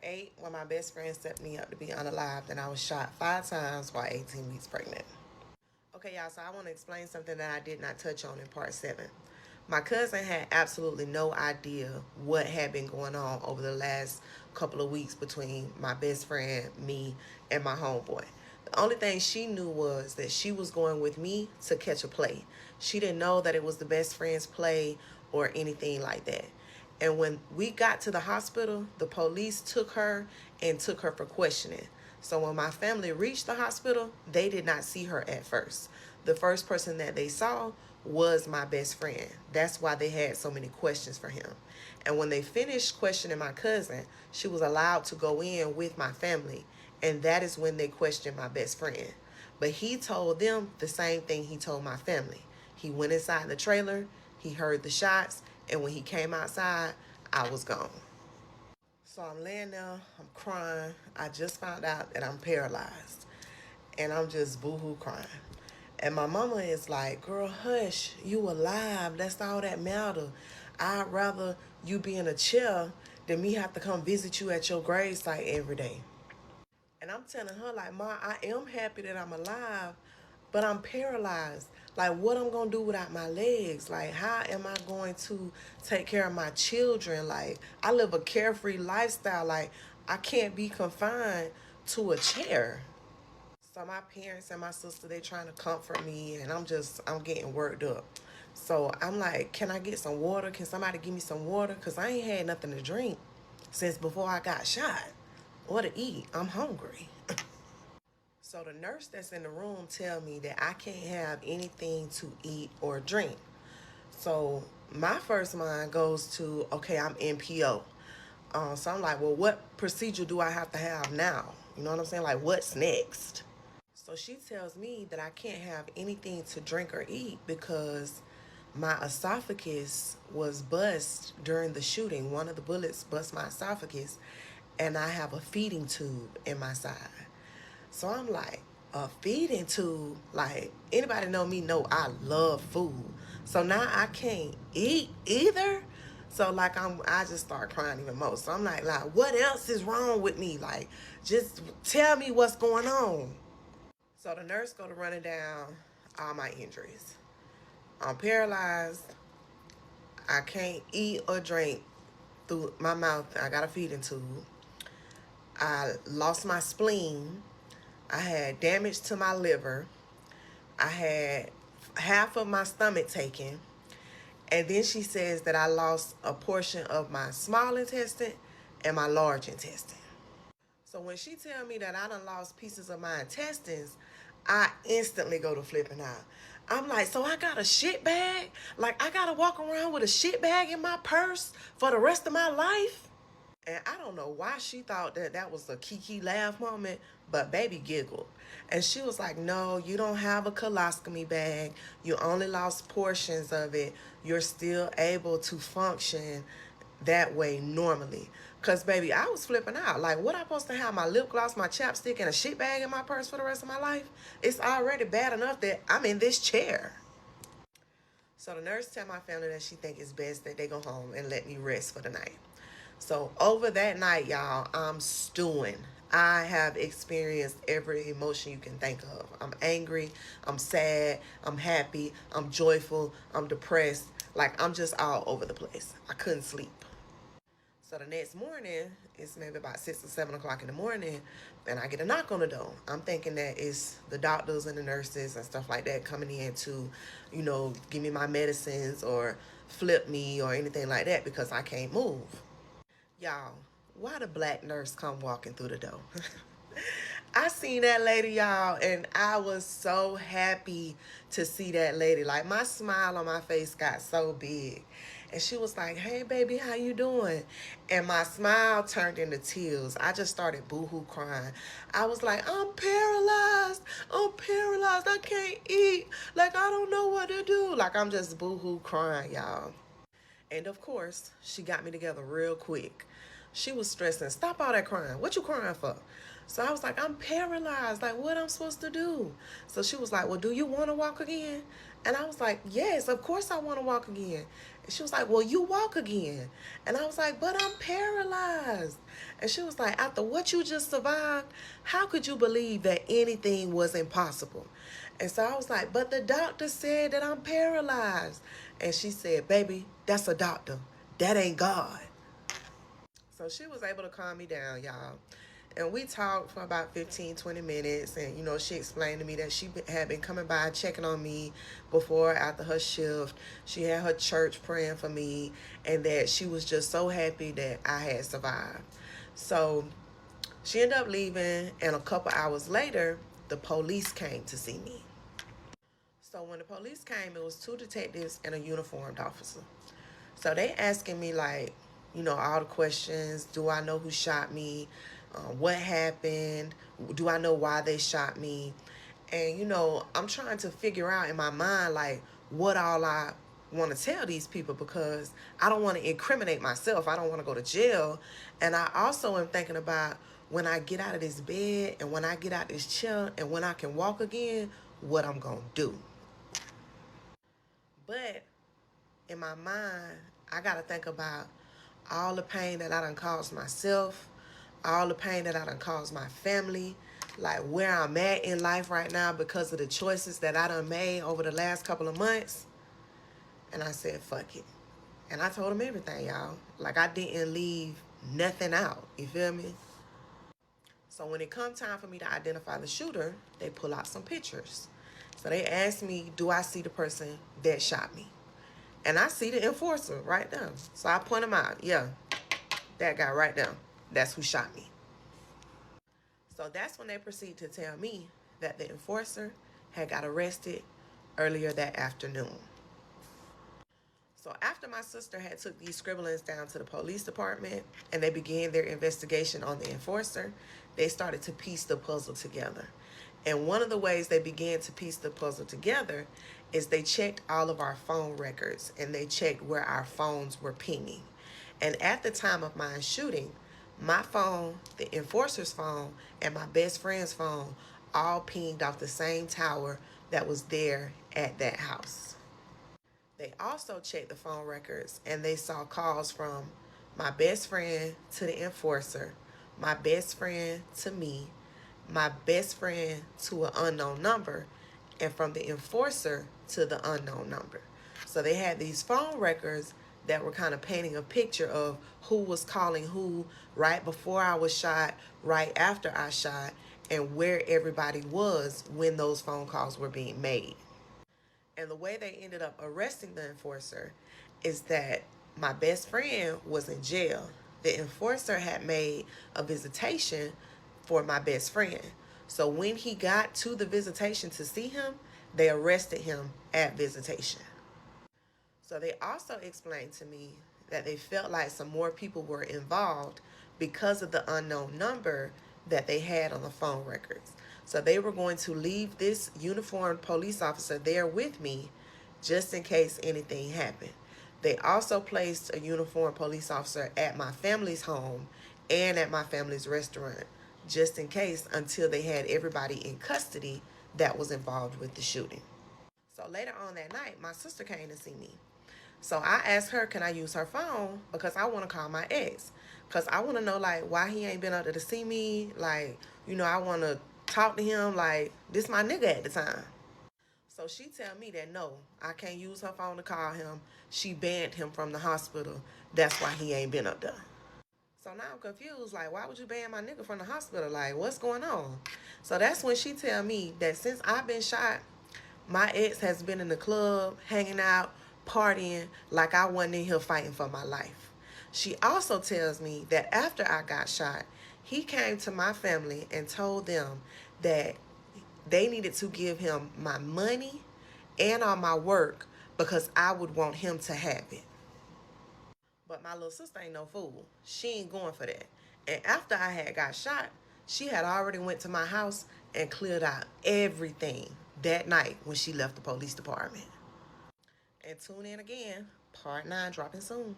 8 when my best friend set me up to be unalived, and I was shot 5 times while 18 weeks pregnant. Okay, y'all, so I want to explain something that I did not touch on in part 7. My cousin had absolutely no idea what had been going on over the last couple of weeks between my best friend, me, and my homeboy. The only thing she knew was that she was going with me to catch a play. She didn't know that it was the best friend's play or anything like that. And when we got to the hospital, the police took her and took her for questioning. So when my family reached the hospital, they did not see her at first. The first person that they saw was my best friend. That's why they had so many questions for him. And when they finished questioning my cousin, she was allowed to go in with my family. And that is when they questioned my best friend. But he told them the same thing he told my family. He went inside the trailer, he heard the shots, and when he came outside, I was gone. So I'm laying there, I'm crying. I just found out that I'm paralyzed. And I'm just boohoo crying. And my mama is like, girl, hush, you alive. That's all that matter. I'd rather you be in a chair than me have to come visit you at your gravesite every day. And I'm telling her, like, Ma, I am happy that I'm alive, but I'm paralyzed. Like, what I'm going to do without my legs? Like, how am I going to take care of my children? Like, I live a carefree lifestyle. Like, I can't be confined to a chair. So my parents and my sister, they trying to comfort me, and I'm getting worked up. So I'm like, can I get some water? Can somebody give me some water? Because I ain't had nothing to drink since before I got shot or to eat. I'm hungry. So the nurse that's in the room tell me that I can't have anything to eat or drink. So my first mind goes to, okay, I'm NPO. So I'm like, well, what procedure do I have to have now? You know what I'm saying? Like, what's next? So she tells me that I can't have anything to drink or eat because my esophagus was bust during the shooting. One of the bullets bust my esophagus, and I have a feeding tube in my side. So I'm like, a feeding tube? Like, anybody know me know I love food. So now I can't eat either. So like I just start crying even more. So I'm like, what else is wrong with me? Like, just tell me what's going on. So the nurse go to running down all my injuries. I'm paralyzed. I can't eat or drink through my mouth. I got a feeding tube. I lost my spleen. I had damage to my liver. I had half of my stomach taken. And then she says that I lost a portion of my small intestine and my large intestine. So when she tell me that I done lost pieces of my intestines, I instantly go to flipping out. I'm like, so I got a shit bag? Like, I gotta walk around with a shit bag in my purse for the rest of my life? And I don't know why she thought that that was a kiki laugh moment, but baby giggled. And she was like, no, you don't have a colostomy bag. You only lost portions of it. You're still able to function that way normally. Because, baby, I was flipping out. Like, what I supposed to have my lip gloss, my chapstick, and a shit bag in my purse for the rest of my life? It's already bad enough that I'm in this chair. So the nurse tell my family that she think it's best that they go home and let me rest for the night. So over that night, y'all, I'm stewing. I have experienced every emotion you can think of. I'm angry, I'm sad, I'm happy, I'm joyful, I'm depressed. Like, I'm just all over the place. I couldn't sleep. So the next morning, it's maybe about 6 or 7 o'clock in the morning, and I get a knock on the door. I'm thinking that it's the doctors and the nurses and stuff like that coming in to, give me my medicines or flip me or anything like that because I can't move. Y'all, why the black nurse come walking through the door? I seen that lady, y'all, and I was so happy to see that lady. Like, my smile on my face got so big. And she was like, hey, baby, how you doing? And my smile turned into tears. I just started boohoo crying. I was like, I'm paralyzed. I'm paralyzed. I can't eat. Like, I don't know what to do. Like, I'm just boohoo crying, y'all. And of course, she got me together real quick. She was stressing. Stop all that crying. What you crying for? So I was like, I'm paralyzed. Like, what I'm supposed to do? So she was like, well, do you want to walk again? And I was like, yes, of course I want to walk again. And she was like, well, you walk again. And I was like, but I'm paralyzed. And she was like, after what you just survived, how could you believe that anything was impossible? And so I was like, but the doctor said that I'm paralyzed. And she said, baby, that's a doctor. That ain't God. So she was able to calm me down, y'all. And we talked for about 15, 20 minutes. And, she explained to me that she had been coming by checking on me before, after her shift. She had her church praying for me. And that she was just so happy that I had survived. So she ended up leaving. And a couple hours later, the police came to see me. So when the police came, it was two detectives and a uniformed officer. So they asking me like, all the questions. Do I know who shot me? What happened? Do I know why they shot me? And, I'm trying to figure out in my mind, like, what all I want to tell these people, because I don't want to incriminate myself. I don't want to go to jail. And I also am thinking about when I get out of this bed and when I get out this chair and when I can walk again, what I'm going to do. But in my mind, I got to think about all the pain that I done caused myself, all the pain that I done caused my family, like where I'm at in life right now because of the choices that I done made over the last couple of months. And I said, fuck it. And I told them everything, y'all. Like, I didn't leave nothing out. You feel me? So when it come time for me to identify the shooter, they pull out some pictures. So they asked me, do I see the person that shot me? And I see the enforcer right there. So I point him out. Yeah, that guy right there. That's who shot me. So that's when they proceed to tell me that the enforcer had got arrested earlier that afternoon. So after my sister had took these scribblings down to the police department and they began their investigation on the enforcer, they started to piece the puzzle together. And one of the ways they began to piece the puzzle together is they checked all of our phone records and they checked where our phones were pinging. And at the time of my shooting, my phone, the enforcer's phone, and my best friend's phone all pinged off the same tower that was there at that house. They also checked the phone records and they saw calls from my best friend to the enforcer, my best friend to me, my best friend to an unknown number, and from the enforcer to the unknown number. So they had these phone records that were kind of painting a picture of who was calling who right before I was shot, right after I shot, and where everybody was when those phone calls were being made. And the way they ended up arresting the enforcer is that my best friend was in jail. The enforcer had made a visitation for my best friend. So when he got to the visitation to see him, they arrested him at visitation. So they also explained to me that they felt like some more people were involved because of the unknown number that they had on the phone records. So they were going to leave this uniformed police officer there with me just in case anything happened. They also placed a uniformed police officer at my family's home and at my family's restaurant just in case, until they had everybody in custody that was involved with the shooting. So later on that night, my sister came to see me. So I asked her, can I use her phone? Because I want to call my ex. Because I want to know, like, why he ain't been out there to see me. Like, I want to talk to him. Like, this my nigga at the time. So she tell me that, no, I can't use her phone to call him. She banned him from the hospital. That's why he ain't been up there. So now I'm confused. Like, why would you ban my nigga from the hospital? Like, what's going on? So that's when she tell me that since I've been shot, my ex has been in the club, hanging out, partying, like I wasn't in here fighting for my life. She also tells me that after I got shot, he came to my family and told them that they needed to give him my money and all my work because I would want him to have it. But my little sister ain't no fool. She ain't going for that. And after I had got shot, she had already went to my house and cleared out everything that night when she left the police department. And tune in again. Part 9 dropping soon.